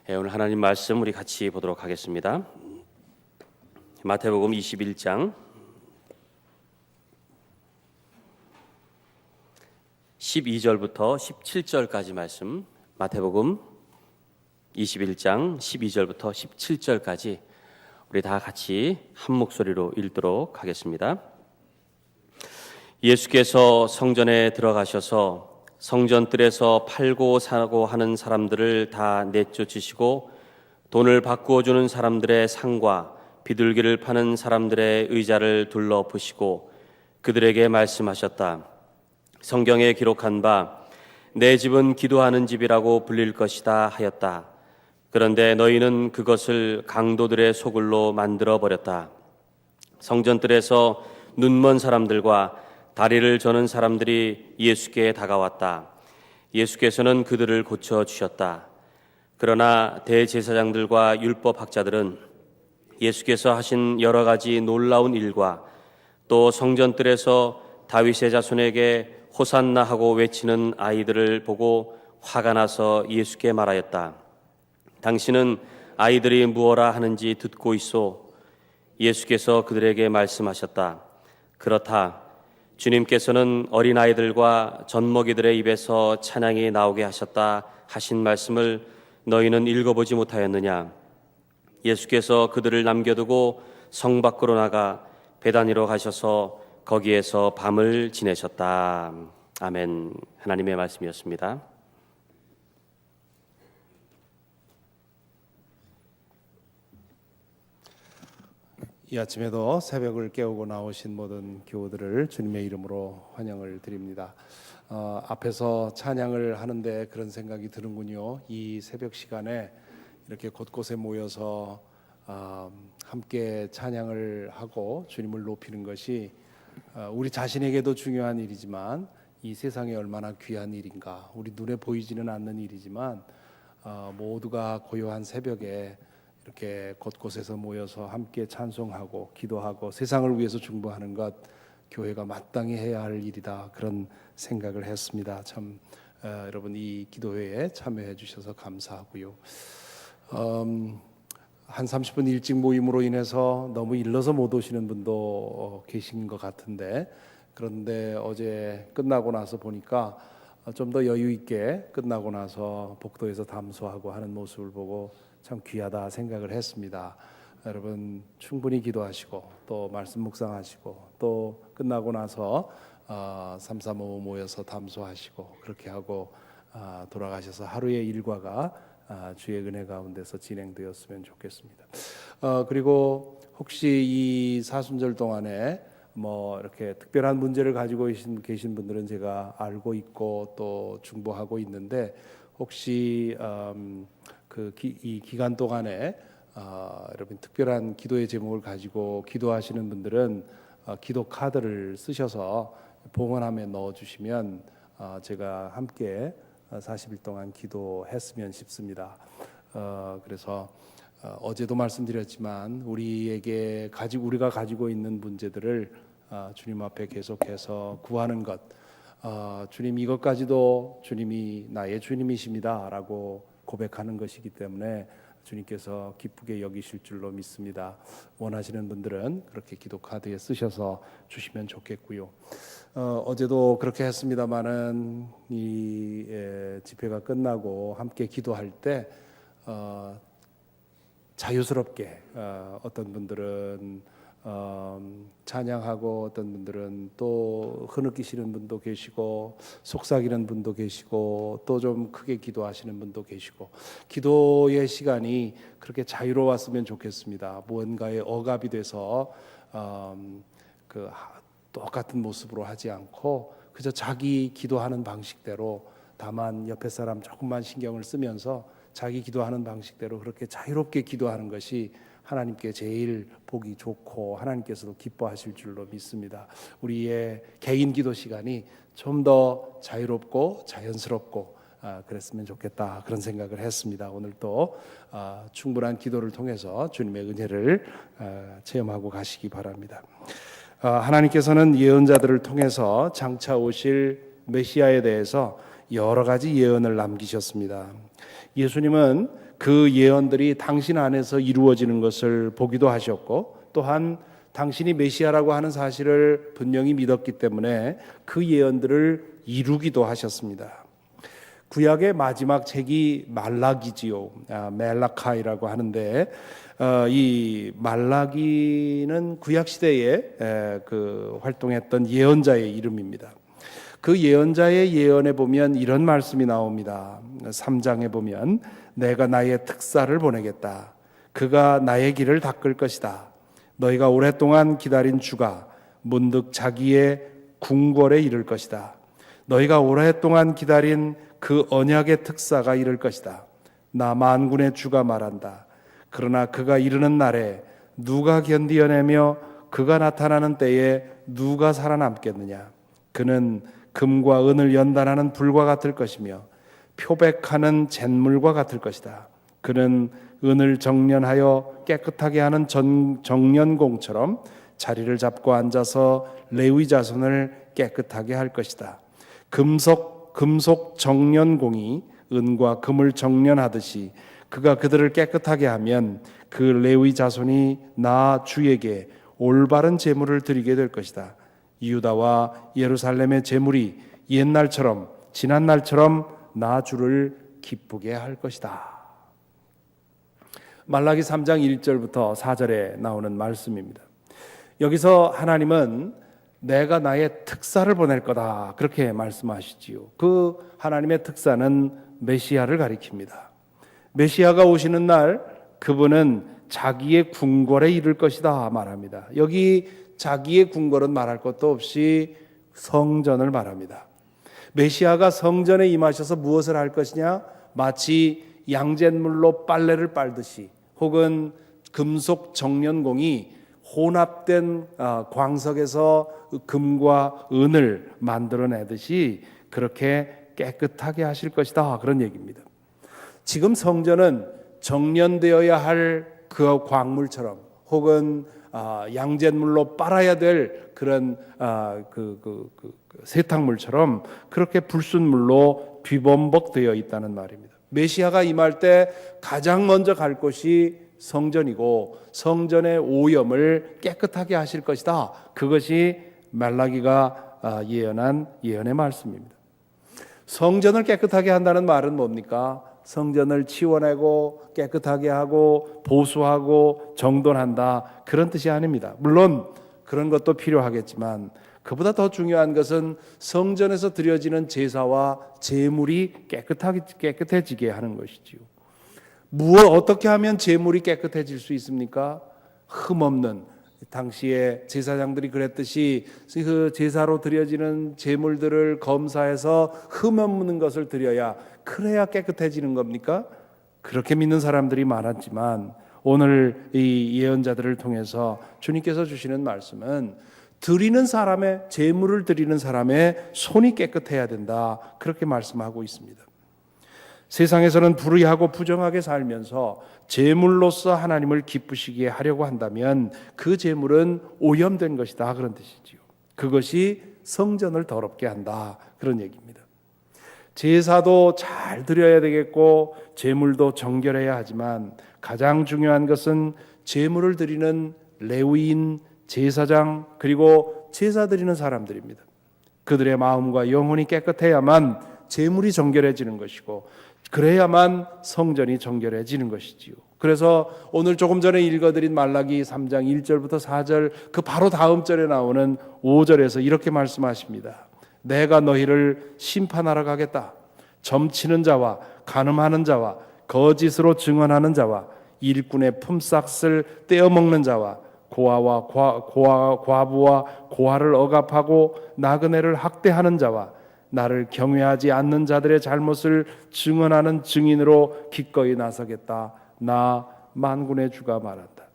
오늘 하나님 말씀 우리 같이 보도록 하겠습니다. 마태복음 21장 12절부터 17절까지 말씀, 마태복음 21장 12절부터 17절까지 우리 다 같이 한 목소리로 읽도록 하겠습니다. 예수께서 성전에 들어가셔서 성전뜰에서 팔고 사고 하는 사람들을 다 내쫓으시고 돈을 바꾸어 주는 사람들의 상과 비둘기를 파는 사람들의 의자를 둘러보시고 그들에게 말씀하셨다. 성경에 기록한 바 내 집은 기도하는 집이라고 불릴 것이다 하였다. 그런데 너희는 그것을 강도들의 소굴로 만들어 버렸다. 성전뜰에서 눈먼 사람들과 다리를 저는 사람들이 예수께 다가왔다. 예수께서는 그들을 고쳐주셨다. 그러나 대제사장들과 율법학자들은 예수께서 하신 여러 가지 놀라운 일과 또 성전뜰에서 다윗의 자손에게 호산나 하고 외치는 아이들을 보고 화가 나서 예수께 말하였다. 당신은 아이들이 무엇라 하는지 듣고 있소. 예수께서 그들에게 말씀하셨다. 그렇다. 주님께서는 어린아이들과 젖먹이들의 입에서 찬양이 나오게 하셨다 하신 말씀을 너희는 읽어보지 못하였느냐. 예수께서 그들을 남겨두고 성 밖으로 나가 베다니로 가셔서 거기에서 밤을 지내셨다. 아멘. 하나님의 말씀이었습니다. 이 아침에도 새벽을 깨우고 나오신 모든 교우들을 주님의 이름으로 환영을 드립니다. 앞에서 찬양을 하는데 그런 생각이 드는군요. 이 새벽 시간에 이렇게 곳곳에 모여서 함께 찬양을 하고 주님을 높이는 것이 우리 자신에게도 중요한 일이지만 이 세상에 얼마나 귀한 일인가. 우리 눈에 보이지는 않는 일이지만 모두가 고요한 새벽에 이렇게 곳곳에서 모여서 함께 찬송하고 기도하고 세상을 위해서 중보하는 것, 교회가 마땅히 해야 할 일이다. 그런 생각을 했습니다. 참 여러분 이 기도회에 참여해 주셔서 감사하고요. 한 30분 일찍 모임으로 인해서 너무 일러서 못 오시는 분도 계신 것 같은데, 그런데 어제 끝나고 나서 보니까 좀 더 여유 있게 끝나고 나서 복도에서 담소하고 하는 모습을 보고 참 귀하다 생각을 했습니다. 여러분 충분히 기도하시고 또 말씀 묵상하시고 또 끝나고 나서 335 모여서 담소하시고 그렇게 하고 돌아가셔서 하루의 일과가 주의 은혜 가운데서 진행되었으면 좋겠습니다. 그리고 혹시 이 사순절 동안에 뭐 이렇게 특별한 문제를 가지고 계신 분들은 제가 알고 있고 또 중보하고 있는데, 혹시 이 기간 동안에 여러분 특별한 기도의 제목을 가지고 기도하시는 분들은 기도 카드를 쓰셔서 봉헌함에 넣어주시면 제가 함께 40일 동안 기도했으면 싶습니다. 그래서 어제도 말씀드렸지만 우리가 가지고 있는 문제들을 주님 앞에 계속해서 구하는 것, 주님 이것까지도 주님이 나의 주님이십니다라고 고백하는 것이기 때문에 주님께서 기쁘게 여기실 줄로 믿습니다. 원하시는 분들은 그렇게 기도 카드에 쓰셔서 주시면 좋겠고요. 어제도 그렇게 했습니다마는 이 집회가 끝나고 함께 기도할 때 자유스럽게 어떤 분들은 찬양하고 어떤 분들은 또 흐느끼시는 분도 계시고 속삭이는 분도 계시고 또 좀 크게 기도하시는 분도 계시고, 기도의 시간이 그렇게 자유로웠으면 좋겠습니다. 무언가에 억압이 돼서 똑같은 모습으로 하지 않고 그저 자기 기도하는 방식대로, 다만 옆에 사람 조금만 신경을 쓰면서 자기 기도하는 방식대로 그렇게 자유롭게 기도하는 것이 하나님께 제일 보기 좋고 하나님께서도 기뻐하실 줄로 믿습니다. 우리의 개인 기도 시간이 좀 더 자유롭고 자연스럽고 그랬으면 좋겠다, 그런 생각을 했습니다. 오늘 또 충분한 기도를 통해서 주님의 은혜를 체험하고 가시기 바랍니다. 하나님께서는 예언자들을 통해서 장차 오실 메시아에 대해서 여러 가지 예언을 남기셨습니다. 예수님은 그 예언들이 당신 안에서 이루어지는 것을 보기도 하셨고, 또한 당신이 메시아라고 하는 사실을 분명히 믿었기 때문에 그 예언들을 이루기도 하셨습니다. 구약의 마지막 책이 말라기지요. 멜라카이라고 하는데, 이 말라기는 구약 시대에 활동했던 예언자의 이름입니다. 그 예언자의 예언에 보면 이런 말씀이 나옵니다. 3장에 보면 내가 나의 특사를 보내겠다. 그가 나의 길을 닦을 것이다. 너희가 오랫동안 기다린 주가 문득 자기의 궁궐에 이를 것이다. 너희가 오랫동안 기다린 그 언약의 특사가 이를 것이다. 나 만군의 주가 말한다. 그러나 그가 이르는 날에 누가 견디어내며 그가 나타나는 때에 누가 살아남겠느냐. 그는 금과 은을 연단하는 불과 같을 것이며 표백하는 잿물과 같을 것이다. 그는 은을 정련하여 깨끗하게 하는 정련공처럼 자리를 잡고 앉아서 레위 자손을 깨끗하게 할 것이다. 금속 정련공이 은과 금을 정련하듯이 그가 그들을 깨끗하게 하면 그 레위 자손이 나 주에게 올바른 제물을 드리게 될 것이다. 유다와 예루살렘의 제물이 옛날처럼 지난 날처럼 나 주를 기쁘게 할 것이다. 말라기 3장 1절부터 4절에 나오는 말씀입니다. 여기서 하나님은 내가 나의 특사를 보낼 거다 그렇게 말씀하시지요. 그 하나님의 특사는 메시아를 가리킵니다. 메시아가 오시는 날 그분은 자기의 궁궐에 이를 것이다 말합니다. 여기 자기의 궁궐은 말할 것도 없이 성전을 말합니다. 메시아가 성전에 임하셔서 무엇을 할 것이냐? 마치 양잿물로 빨래를 빨듯이 혹은 금속 정련공이 혼합된 광석에서 금과 은을 만들어내듯이 그렇게 깨끗하게 하실 것이다 그런 얘기입니다. 지금 성전은 정련되어야 할 그 광물처럼 혹은 양잿물로 빨아야 될 그런 세탁물처럼 그렇게 불순물로 뒤범벅되어 있다는 말입니다. 메시아가 임할 때 가장 먼저 갈 곳이 성전이고 성전의 오염을 깨끗하게 하실 것이다. 그것이 말라기가 예언한 예언의 말씀입니다. 성전을 깨끗하게 한다는 말은 뭡니까? 성전을 치워내고 깨끗하게 하고 보수하고 정돈한다 그런 뜻이 아닙니다. 물론 그런 것도 필요하겠지만 그보다 더 중요한 것은 성전에서 드려지는 제사와 제물이 깨끗해지게 하는 것이지요. 어떻게 하면 제물이 깨끗해질 수 있습니까? 흠없는, 당시에 제사장들이 그랬듯이 그 제사로 드려지는 제물들을 검사해서 흠없는 것을 드려야 그래야 깨끗해지는 겁니까? 그렇게 믿는 사람들이 많았지만 오늘 이 예언자들을 통해서 주님께서 주시는 말씀은 드리는 사람의, 제물을 드리는 사람의 손이 깨끗해야 된다 그렇게 말씀하고 있습니다. 세상에서는 불의하고 부정하게 살면서 제물로서 하나님을 기쁘시게 하려고 한다면 그 제물은 오염된 것이다 그런 뜻이지요. 그것이 성전을 더럽게 한다 그런 얘기입니다. 제사도 잘 드려야 되겠고 제물도 정결해야 하지만 가장 중요한 것은 제물을 드리는 레위인, 제사장 그리고 제사 드리는 사람들입니다. 그들의 마음과 영혼이 깨끗해야만 제물이 정결해지는 것이고 그래야만 성전이 정결해지는 것이지요. 그래서 오늘 조금 전에 읽어드린 말라기 3장 1절부터 4절 그 바로 다음 절에 나오는 5절에서 이렇게 말씀하십니다. 내가 너희를 심판하러 가겠다. 점치는 자와 간음하는 자와 거짓으로 증언하는 자와 일꾼의 품삯을 떼어먹는 자와 과부와 고아를 억압하고 나그네를 학대하는 자와 나를 경외하지 않는 자들의 잘못을 증언하는 증인으로 기꺼이 나서겠다. 나 만군의 주가 말한다.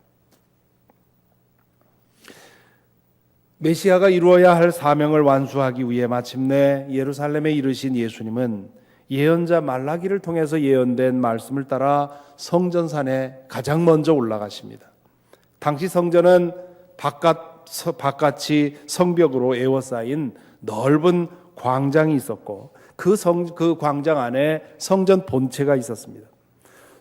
메시아가 이루어야 할 사명을 완수하기 위해 마침내 예루살렘에 이르신 예수님은 예언자 말라기를 통해서 예언된 말씀을 따라 성전산에 가장 먼저 올라가십니다. 당시 성전은 바깥이 성벽으로 에워싸인 넓은 광장이 있었고 그 광장 안에 성전 본체가 있었습니다.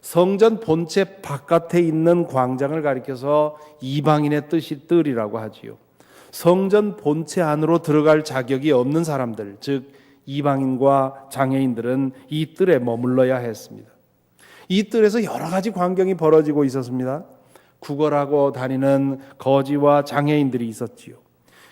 성전 본체 바깥에 있는 광장을 가리켜서 이방인의 뜰이라고 하지요. 성전 본체 안으로 들어갈 자격이 없는 사람들, 즉 이방인과 장애인들은 이 뜰에 머물러야 했습니다. 이 뜰에서 여러 가지 광경이 벌어지고 있었습니다. 구걸하고 다니는 거지와 장애인들이 있었지요.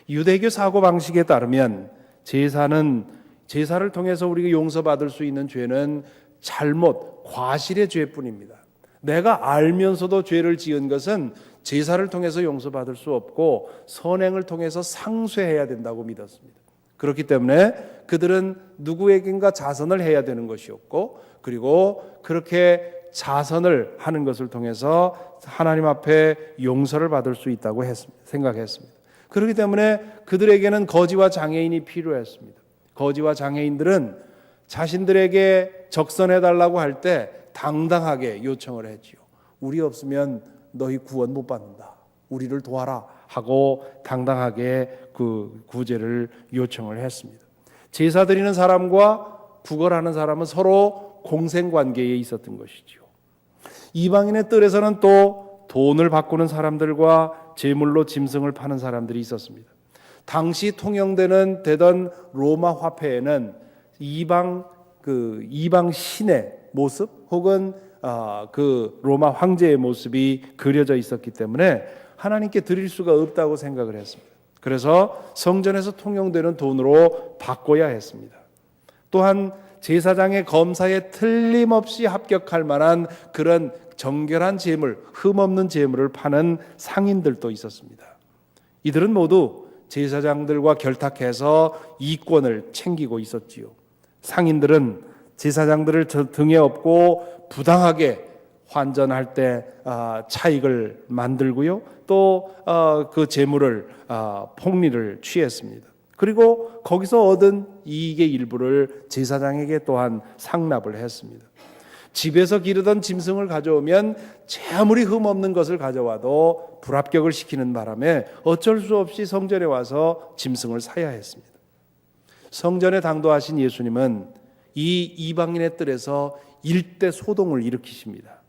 유대교 사고 방식에 따르면 제사를 통해서 우리가 용서받을 수 있는 죄는 잘못, 과실의 죄뿐입니다. 내가 알면서도 죄를 지은 것은 제사를 통해서 용서받을 수 없고 선행을 통해서 상쇄해야 된다고 믿었습니다. 그렇기 때문에 그들은 누구에겐가 자선을 해야 되는 것이었고, 그리고 그렇게 자선을 하는 것을 통해서 하나님 앞에 용서를 받을 수 있다고 생각했습니다. 그렇기 때문에 그들에게는 거지와 장애인이 필요했습니다. 거지와 장애인들은 자신들에게 적선해달라고 할 때 당당하게 요청을 했지요. 우리 없으면 너희 구원 못 받는다. 우리를 도와라 하고 당당하게 그 구제를 요청을 했습니다. 제사 드리는 사람과 구걸하는 사람은 서로 공생관계에 있었던 것이죠. 이방인의 뜰에서는 또 돈을 바꾸는 사람들과 제물로 짐승을 파는 사람들이 있었습니다. 당시 통용되던 로마 화폐에는 이방 신의 모습 혹은 그 로마 황제의 모습이 그려져 있었기 때문에 하나님께 드릴 수가 없다고 생각을 했습니다. 그래서 성전에서 통용되는 돈으로 바꿔야 했습니다. 또한 제사장의 검사에 틀림없이 합격할 만한 그런 정결한 제물, 흠없는 제물을 파는 상인들도 있었습니다. 이들은 모두 제사장들과 결탁해서 이권을 챙기고 있었지요. 상인들은 제사장들을 등에 업고 부당하게 환전할 때 차익을 만들고요. 또 그 재물을 폭리를 취했습니다. 그리고 거기서 얻은 이익의 일부를 제사장에게 또한 상납을 했습니다. 집에서 기르던 짐승을 가져오면 아무리 흠없는 것을 가져와도 불합격을 시키는 바람에 어쩔 수 없이 성전에 와서 짐승을 사야 했습니다. 성전에 당도하신 예수님은 이 이방인의 뜰에서 일대 소동을 일으키십니다.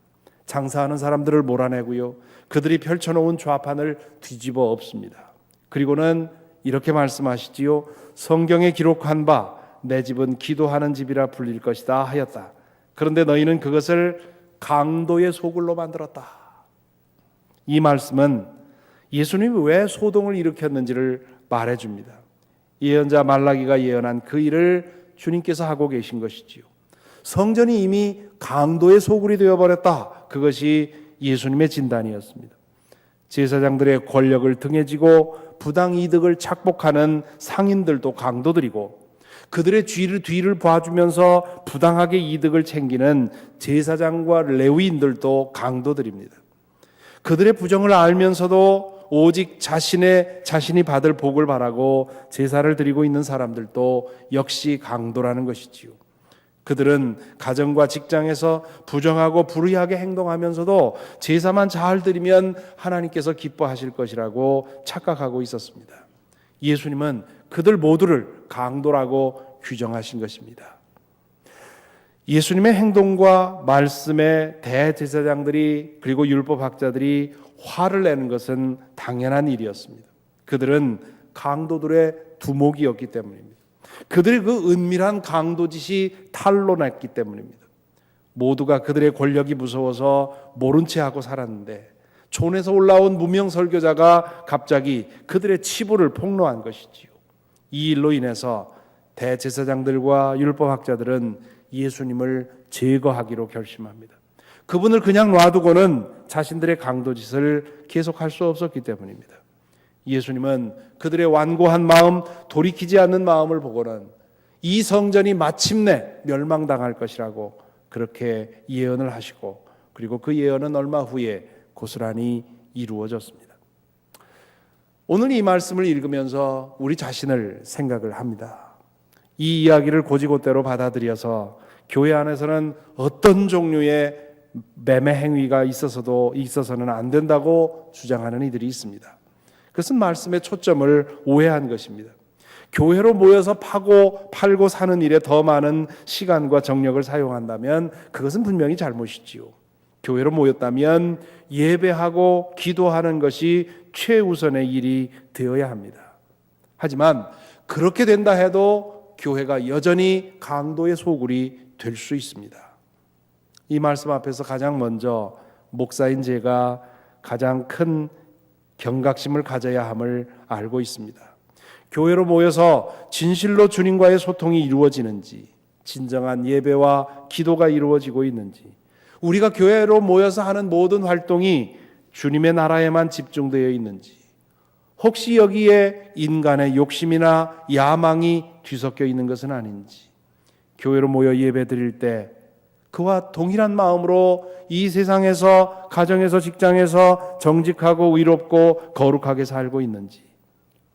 장사하는 사람들을 몰아내고요. 그들이 펼쳐놓은 좌판을 뒤집어 엎습니다. 그리고는 이렇게 말씀하시지요. 성경에 기록한 바 내 집은 기도하는 집이라 불릴 것이다 하였다. 그런데 너희는 그것을 강도의 소굴로 만들었다. 이 말씀은 예수님이 왜 소동을 일으켰는지를 말해줍니다. 예언자 말라기가 예언한 그 일을 주님께서 하고 계신 것이지요. 성전이 이미 강도의 소굴이 되어버렸다. 그것이 예수님의 진단이었습니다. 제사장들의 권력을 등에 지고 부당 이득을 착복하는 상인들도 강도들이고, 그들의 뒤를 봐주면서 부당하게 이득을 챙기는 제사장과 레위인들도 강도들입니다. 그들의 부정을 알면서도 오직 자신이 받을 복을 바라고 제사를 드리고 있는 사람들도 역시 강도라는 것이지요. 그들은 가정과 직장에서 부정하고 불의하게 행동하면서도 제사만 잘 드리면 하나님께서 기뻐하실 것이라고 착각하고 있었습니다. 예수님은 그들 모두를 강도라고 규정하신 것입니다. 예수님의 행동과 말씀에 대제사장들이 그리고 율법학자들이 화를 내는 것은 당연한 일이었습니다. 그들은 강도들의 두목이었기 때문입니다. 그들의 그 은밀한 강도짓이 탄로났기 때문입니다. 모두가 그들의 권력이 무서워서 모른 채 하고 살았는데 촌에서 올라온 무명 설교자가 갑자기 그들의 치부를 폭로한 것이지요. 이 일로 인해서 대제사장들과 율법학자들은 예수님을 제거하기로 결심합니다. 그분을 그냥 놔두고는 자신들의 강도짓을 계속할 수 없었기 때문입니다. 예수님은 그들의 완고한 마음, 돌이키지 않는 마음을 보고는 이 성전이 마침내 멸망당할 것이라고 그렇게 예언을 하시고, 그리고 그 예언은 얼마 후에 고스란히 이루어졌습니다. 오늘 이 말씀을 읽으면서 우리 자신을 생각을 합니다. 이 이야기를 곧이곧대로 받아들여서 교회 안에서는 어떤 종류의 매매 행위가 있어서는 안 된다고 주장하는 이들이 있습니다. 그것은 말씀의 초점을 오해한 것입니다. 교회로 모여서 팔고 사는 일에 더 많은 시간과 정력을 사용한다면 그것은 분명히 잘못이지요. 교회로 모였다면 예배하고 기도하는 것이 최우선의 일이 되어야 합니다. 하지만 그렇게 된다 해도 교회가 여전히 강도의 소굴이 될 수 있습니다. 이 말씀 앞에서 가장 먼저 목사인 제가 가장 큰 경각심을 가져야 함을 알고 있습니다. 교회로 모여서 진실로 주님과의 소통이 이루어지는지, 진정한 예배와 기도가 이루어지고 있는지, 우리가 교회로 모여서 하는 모든 활동이 주님의 나라에만 집중되어 있는지, 혹시 여기에 인간의 욕심이나 야망이 뒤섞여 있는 것은 아닌지, 교회로 모여 예배 드릴 때 그와 동일한 마음으로 이 세상에서, 가정에서, 직장에서 정직하고 의롭고 거룩하게 살고 있는지,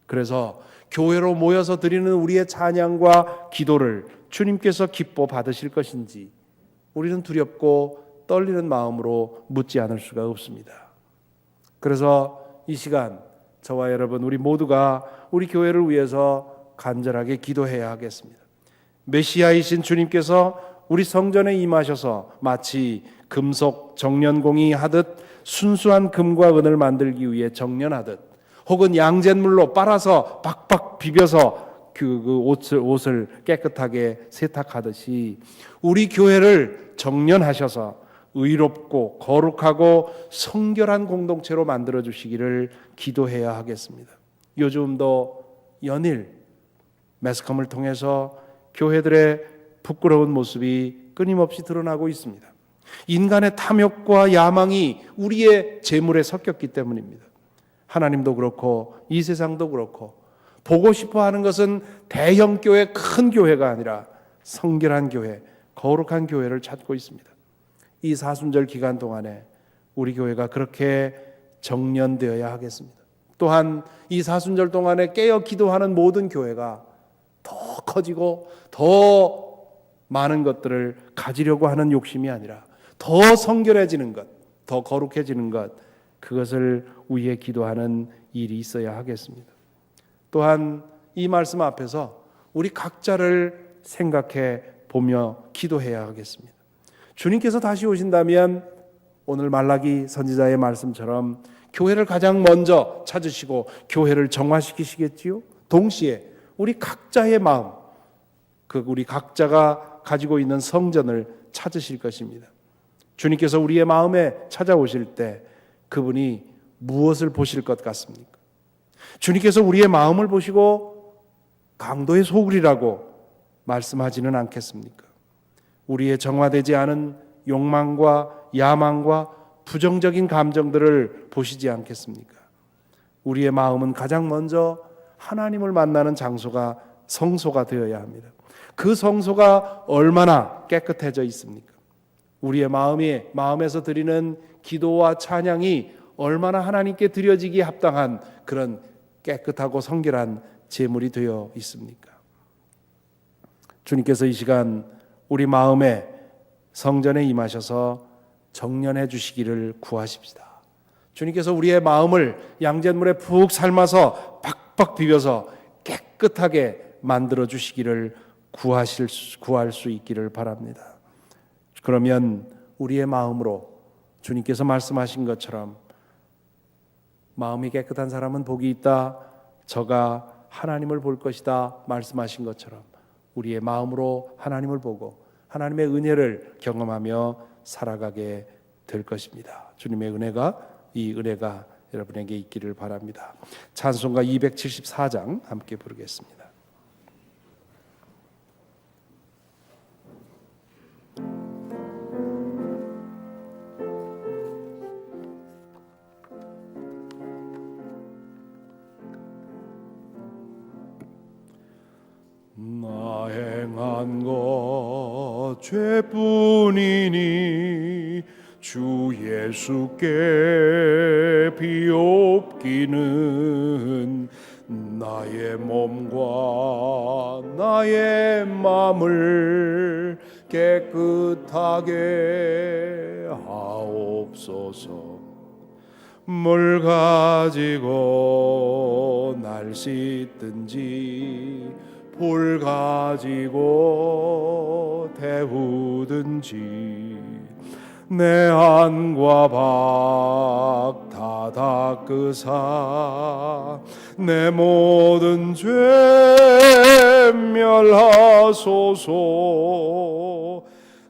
그래서 교회로 모여서 드리는 우리의 찬양과 기도를 주님께서 기뻐 받으실 것인지 우리는 두렵고 떨리는 마음으로 묻지 않을 수가 없습니다. 그래서 이 시간 저와 여러분 우리 모두가 우리 교회를 위해서 간절하게 기도해야 하겠습니다. 메시아이신 주님께서 우리 성전에 임하셔서 마치 금속 정련공이 하듯 순수한 금과 은을 만들기 위해 정련하듯, 혹은 양잿물로 빨아서 박박 비벼서 그 옷을 깨끗하게 세탁하듯이 우리 교회를 정련하셔서 의롭고 거룩하고 성결한 공동체로 만들어 주시기를 기도해야 하겠습니다. 요즘도 연일 매스컴을 통해서 교회들의 부끄러운 모습이 끊임없이 드러나고 있습니다. 인간의 탐욕과 야망이 우리의 재물에 섞였기 때문입니다. 하나님도 그렇고 이 세상도 그렇고 보고 싶어 하는 것은 대형 교회, 큰 교회가 아니라 성결한 교회, 거룩한 교회를 찾고 있습니다. 이 사순절 기간 동안에 우리 교회가 그렇게 정련되어야 하겠습니다. 또한 이 사순절 동안에 깨어 기도하는 모든 교회가 더 커지고 더 많은 것들을 가지려고 하는 욕심이 아니라 더 성결해지는 것, 더 거룩해지는 것, 그것을 위해 기도하는 일이 있어야 하겠습니다. 또한 이 말씀 앞에서 우리 각자를 생각해 보며 기도해야 하겠습니다. 주님께서 다시 오신다면 오늘 말라기 선지자의 말씀처럼 교회를 가장 먼저 찾으시고 교회를 정화시키시겠지요. 동시에 우리 각자의 마음, 우리 각자가 가지고 있는 성전을 찾으실 것입니다. 주님께서 우리의 마음에 찾아오실 때 그분이 무엇을 보실 것 같습니까? 주님께서 우리의 마음을 보시고 강도의 소굴이라고 말씀하지는 않겠습니까? 우리의 정화되지 않은 욕망과 야망과 부정적인 감정들을 보시지 않겠습니까? 우리의 마음은 가장 먼저 하나님을 만나는 장소가 성소가 되어야 합니다. 그 성소가 얼마나 깨끗해져 있습니까? 우리의 마음에서 드리는 기도와 찬양이 얼마나 하나님께 드려지기에 합당한 그런 깨끗하고 성결한 제물이 되어 있습니까? 주님께서 이 시간 우리 마음에 성전에 임하셔서 정련해 주시기를 구하십시다. 주님께서 우리의 마음을 양잿물에 푹 삶아서 박박 비벼서 깨끗하게 만들어 주시기를 구할 수 있기를 바랍니다. 그러면 우리의 마음으로 주님께서 말씀하신 것처럼 마음이 깨끗한 사람은 복이 있다, 저가 하나님을 볼 것이다 말씀하신 것처럼 우리의 마음으로 하나님을 보고 하나님의 은혜를 경험하며 살아가게 될 것입니다. 주님의 이 은혜가 여러분에게 있기를 바랍니다. 찬송가 274장 함께 부르겠습니다. 나 행한 것 죄뿐이니 주 예수께 비옵기는 나의 몸과 나의 마음을 깨끗하게 하옵소서. 물 가지고 날 씻든지 불 가지고 데우든지 내 안과 박 다 닦으사 내 모든 죄 멸하소서.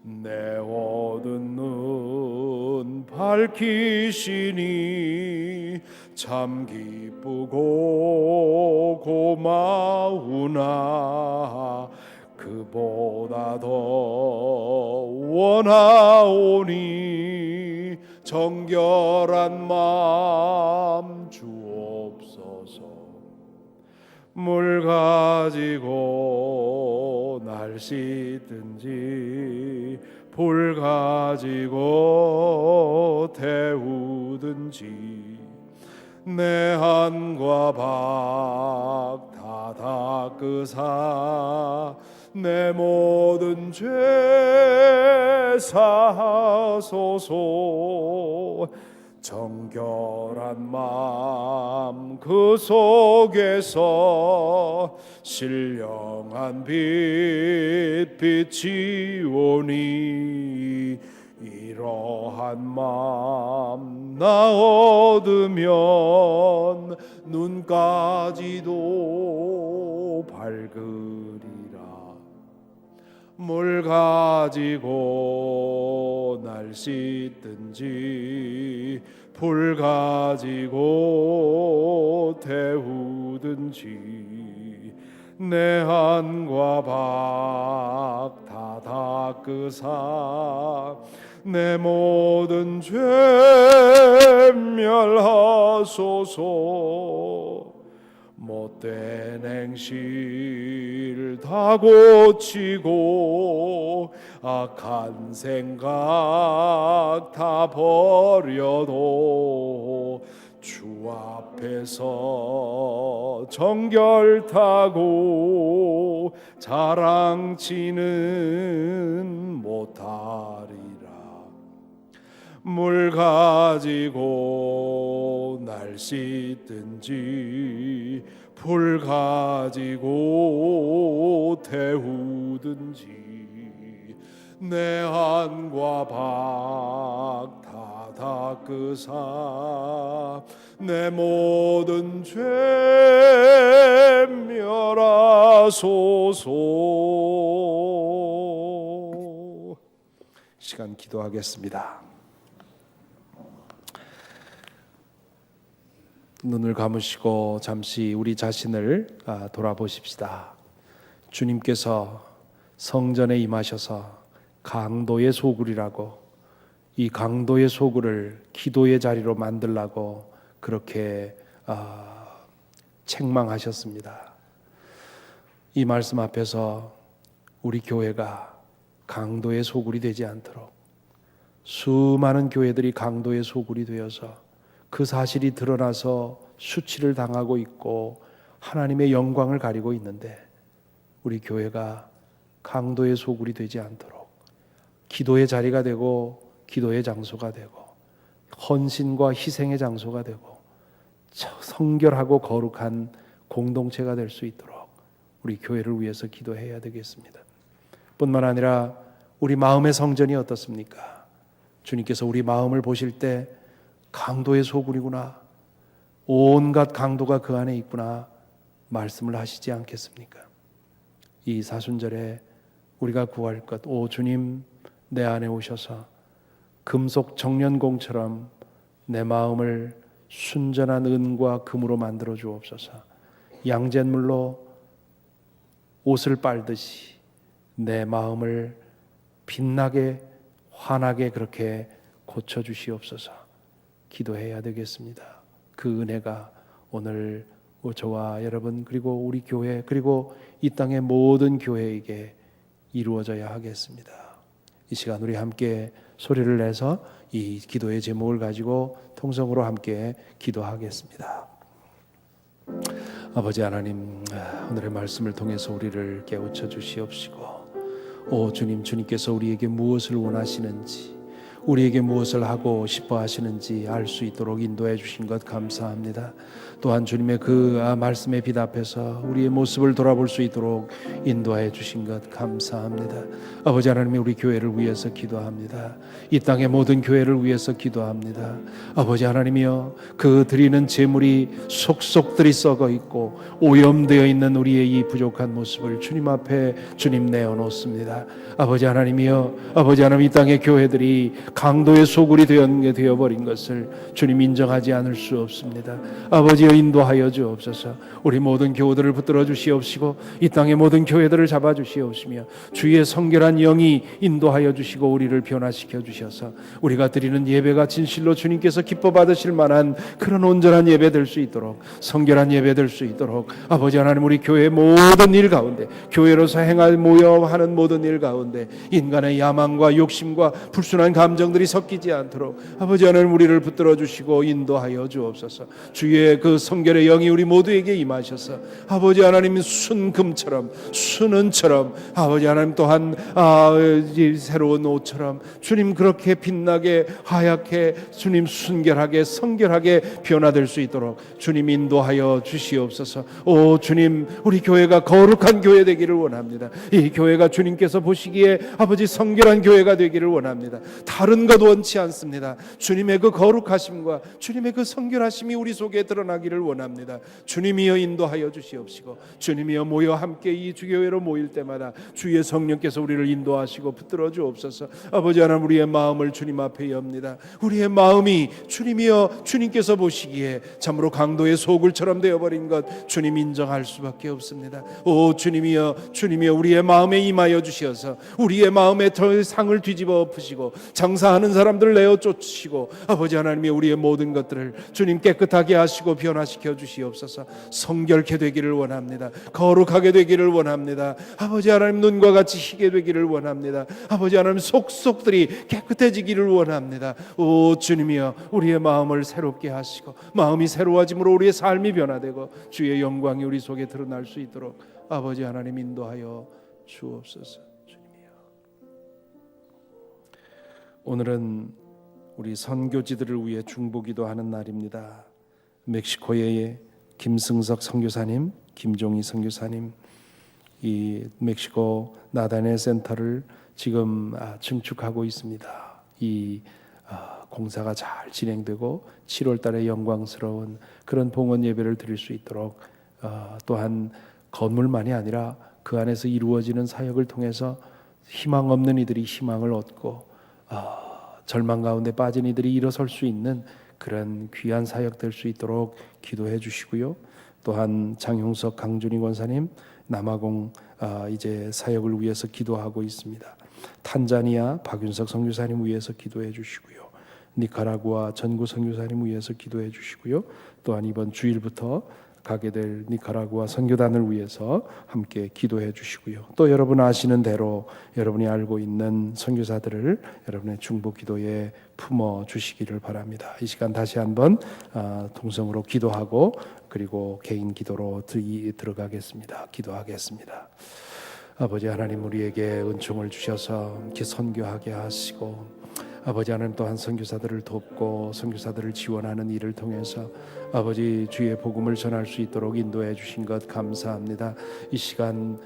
내 어두운 눈 밝히시니 참 기쁘고 고마우나 그보다 더 원하오니 정결한 마음 주옵소서. 물 가지고 날 씻든지 불 가지고 태우든지 내 한과 박 다 닦으사 내 모든 죄 사하소서. 정결한 마음 그 속에서 신령한 빛 비치오니 이러한 마음 나 얻으면 눈까지도 밝으리라. 물 가지고 날 씻든지 불 가지고 태우든지 내 한과 박 다 닦으사 내 모든 죄 멸하소서. 못된 행실 다 고치고 악한 생각 다 버려도 주 앞에서 정결타고 자랑치는 못하리라. 물 가지고 날 씻든지 불 가지고 태우든지 내 안과 박 다 닦으사 내 모든 죄 멸하소서. 시간 기도하겠습니다. 눈을 감으시고 잠시 우리 자신을 돌아보십시다. 주님께서 성전에 임하셔서 강도의 소굴이라고, 이 강도의 소굴을 기도의 자리로 만들라고 그렇게 책망하셨습니다. 이 말씀 앞에서 우리 교회가 강도의 소굴이 되지 않도록, 수많은 교회들이 강도의 소굴이 되어서 그 사실이 드러나서 수치를 당하고 있고 하나님의 영광을 가리고 있는데, 우리 교회가 강도의 소굴이 되지 않도록 기도의 자리가 되고 기도의 장소가 되고 헌신과 희생의 장소가 되고 성결하고 거룩한 공동체가 될 수 있도록 우리 교회를 위해서 기도해야 되겠습니다. 뿐만 아니라 우리 마음의 성전이 어떻습니까? 주님께서 우리 마음을 보실 때 강도의 소굴이구나, 온갖 강도가 그 안에 있구나 말씀을 하시지 않겠습니까? 이 사순절에 우리가 구할 것, 오 주님 내 안에 오셔서 금속 정련공처럼 내 마음을 순전한 은과 금으로 만들어 주옵소서. 양잿물로 옷을 빨듯이 내 마음을 빛나게 환하게 그렇게 고쳐주시옵소서. 기도해야 되겠습니다. 그 은혜가 오늘 저와 여러분 그리고 우리 교회 그리고 이 땅의 모든 교회에게 이루어져야 하겠습니다. 이 시간 우리 함께 소리를 내서 이 기도의 제목을 가지고 통성으로 함께 기도하겠습니다. 아버지 하나님, 오늘의 말씀을 통해서 우리를 깨우쳐 주시옵시고, 오 주님, 주님께서 우리에게 무엇을 원하시는지, 우리에게 무엇을 하고 싶어 하시는지 알 수 있도록 인도해 주신 것 감사합니다. 또한 주님의 그 말씀에 비답해서 우리의 모습을 돌아볼 수 있도록 인도해 주신 것 감사합니다. 아버지 하나님, 우리 교회를 위해서 기도합니다. 이 땅의 모든 교회를 위해서 기도합니다. 아버지 하나님이여, 그 드리는 제물이 속속들이 썩어 있고 오염되어 있는 우리의 이 부족한 모습을 주님 앞에 주님 내어놓습니다. 아버지 하나님이여, 아버지 하나님, 이 땅의 교회들이 강도의 소굴이 되어버린 것을 주님 인정하지 않을 수 없습니다. 아버지여, 인도하여 주옵소서. 우리 모든 교우들을 붙들어 주시옵시고 이 땅의 모든 교회들을 잡아 주시옵시며 주의 성결한 영이 인도하여 주시고 우리를 변화시켜 주셔서 우리가 드리는 예배가 진실로 주님께서 기뻐 받으실 만한 그런 온전한 예배 될 수 있도록, 성결한 예배 될 수 있도록 아버지 하나님, 우리 교회의 모든 일 가운데, 교회로서 행할 모여 하는 모든 일 가운데 인간의 야망과 욕심과 불순한 감정들이 섞이지 않도록 아버지 하나님, 우리를 붙들어 주시고 인도하여 주옵소서. 주의 그 성결의 영이 우리 모두에게 임하셔서 아버지 하나님, 순금처럼 순은처럼 아버지 하나님, 또한 새로운 옷처럼 주님 그렇게 빛나게 하얗게 주님 순결하게 성결하게 변화될 수 있도록 주님 인도하여 주시옵소서. 오 주님, 우리 교회가 거룩한 교회 되기를 원합니다. 이 교회가 주님께서 보시기에 아버지 성결한 교회가 되기를 원합니다. 다른 것 원치 않습니다. 주님의 그 거룩하심과 주님의 그 성결하심이 우리 속에 드러나기를 원합니다. 주님이여 인도하여 주시옵시고 주님이여 모여 함께 이 주교회로 모일 때마다 주의 성령께서 우리를 인도하시고 붙들어 주옵소서. 아버지 하나님, 우리의 마음을 주님 앞에 엽니다. 우리의 마음이 주님이여 주님께서 보시기에 참으로 강도의 소굴처럼 되어버린 것 주님 인정할 수밖에 없습니다. 오 주님이여, 주님이여 우리의 마음에 임하여 주시어서 우리의 마음에 더 상을 뒤집어 엎으시고 장사하는 사람들을 내어 쫓으시고 아버지 하나님이 우리의 모든 것들을 주님 깨끗하게 하시고 변화시켜 주시옵소서. 성결케 되기를 원합니다. 거룩하게 되기를 원합니다. 아버지 하나님, 눈과 같이 희게 되기를 원합니다. 아버지 하나님, 속속들이 깨끗해지기를 원합니다. 오 주님이여, 우리의 마음을 새롭게 하시고 마음이 새로워짐으로 우리의 삶이 변화되고 주의 영광이 우리 속에 드러날 수 있도록 아버지 하나님 인도하여 주옵소서. 주님이여, 오늘은 우리 선교지들을 위해 중보기도 하는 날입니다. 멕시코의 김승석 선교사님, 김종희 선교사님, 이 멕시코 나다넬 센터를 지금 증축하고 있습니다. 이 공사가 잘 진행되고 7월 달에 영광스러운 그런 봉헌 예배를 드릴 수 있도록 또한 건물만이 아니라 그 안에서 이루어지는 사역을 통해서 희망 없는 이들이 희망을 얻고 절망 가운데 빠진 이들이 일어설 수 있는 그런 귀한 사역 될 수 있도록 기도해 주시고요. 또한 장용석 강준희 권사님 남아공 이제 사역을 위해서 기도하고 있습니다. 탄자니아 박윤석 선교사님 위해서 기도해 주시고요. 니카라구아 전구 선교사님 위해서 기도해 주시고요. 또한 이번 주일부터 가게 될 니카라구아 선교단을 위해서 함께 기도해 주시고요. 또 여러분 아시는 대로 여러분이 알고 있는 선교사들을 여러분의 중보 기도에 품어 주시기를 바랍니다. 이 시간 다시 한번 동성으로 기도하고 그리고 개인 기도로 들어가겠습니다. 기도하겠습니다. 아버지 하나님, 우리에게 은총을 주셔서 이렇게 선교하게 하시고 아버지 하나님, 또한 선교사들을 돕고 선교사들을 지원하는 일을 통해서 아버지 주의 복음을 전할 수 있도록 인도해 주신 것 감사합니다. 이 시간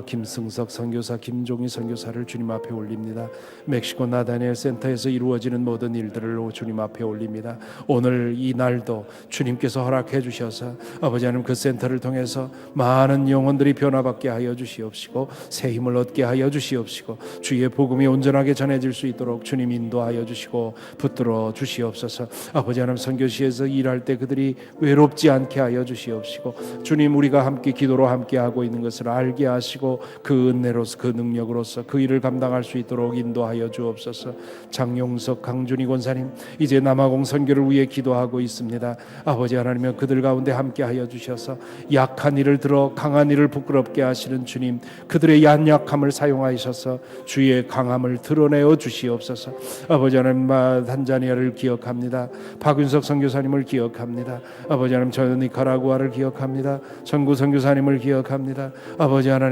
김승석 선교사, 김종희 선교사를 주님 앞에 올립니다. 멕시코 나다넬 센터에서 이루어지는 모든 일들을 주님 앞에 올립니다. 오늘 이 날도 주님께서 허락해 주셔서 아버지 하나님, 그 센터를 통해서 많은 영혼들이 변화받게 하여 주시옵시고 새 힘을 얻게 하여 주시옵시고 주의 복음이 온전하게 전해질 수 있도록 주님 인도하여 주시고 붙들어 주시옵소서. 아버지 하나님, 선교시에서 일할 때 그들이 외롭지 않게 하여 주시옵시고 주님, 우리가 함께 기도로 함께 하고 있는 것을 알게 하시고 그 은혜로서 그 능력으로서 그 일을 감당할 수 있도록 인도하여 주옵소서. 장용석 강준희 권사님 이제 남아공 선교를 위해 기도하고 있습니다. 아버지 하나님, 그들 가운데 함께 하여 주셔서 약한 이를 들어 강한 이를 부끄럽게 하시는 주님, 그들의 연약함을 사용하셔서 주의 강함을 드러내어 주시옵소서. 아버지 하나님, 탄자니아를 기억합니다. 박윤석 선교사님을 기억합니다. 아버지 하나님, 저는 니카라구아를 기억합니다. 전구 선교사님을 기억합니다. 아버지 하나님,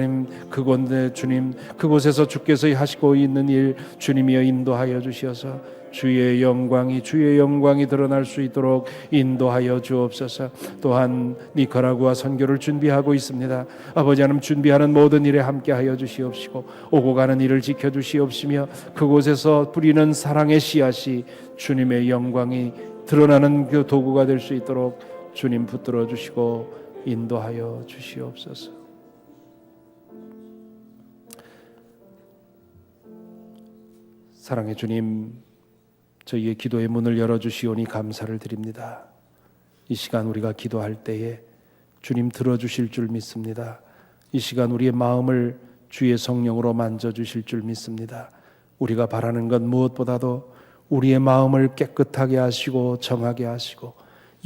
그곳에 주님, 그곳에서 주께서 하시고 있는 일 주님이여 인도하여 주셔서 주의 영광이 드러날 수 있도록 인도하여 주옵소서. 또한 니카라구아 선교를 준비하고 있습니다. 아버지 하나님, 준비하는 모든 일에 함께하여 주시옵시고 오고 가는 일을 지켜주시옵시며 그곳에서 뿌리는 사랑의 씨앗이 주님의 영광이 드러나는 그 도구가 될 수 있도록 주님 붙들어 주시고 인도하여 주시옵소서. 사랑의 주님, 저희의 기도의 문을 열어주시오니 감사를 드립니다. 이 시간 우리가 기도할 때에 주님 들어주실 줄 믿습니다. 이 시간 우리의 마음을 주의 성령으로 만져주실 줄 믿습니다. 우리가 바라는 것 무엇보다도 우리의 마음을 깨끗하게 하시고 정하게 하시고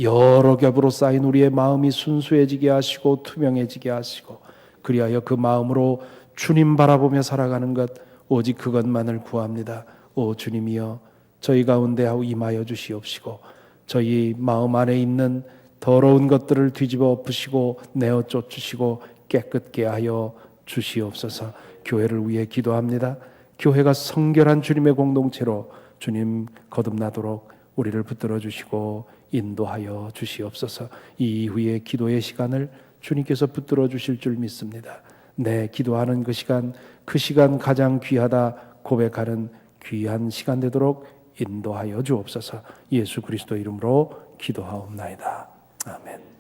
여러 겹으로 쌓인 우리의 마음이 순수해지게 하시고 투명해지게 하시고 그리하여 그 마음으로 주님 바라보며 살아가는 것 오직 그것만을 구합니다. 오 주님이여, 저희 가운데 임하여 주시옵시고 저희 마음 안에 있는 더러운 것들을 뒤집어 엎으시고 내어 쫓으시고 깨끗게 하여 주시옵소서. 교회를 위해 기도합니다. 교회가 성결한 주님의 공동체로 주님 거듭나도록 우리를 붙들어 주시고 인도하여 주시옵소서. 이 이후의 기도의 시간을 주님께서 붙들어 주실 줄 믿습니다. 내 기도하는 그 시간 가장 귀하다 고백하는 귀한 시간 되도록 인도하여 주옵소서. 예수 그리스도 이름으로 기도하옵나이다. 아멘.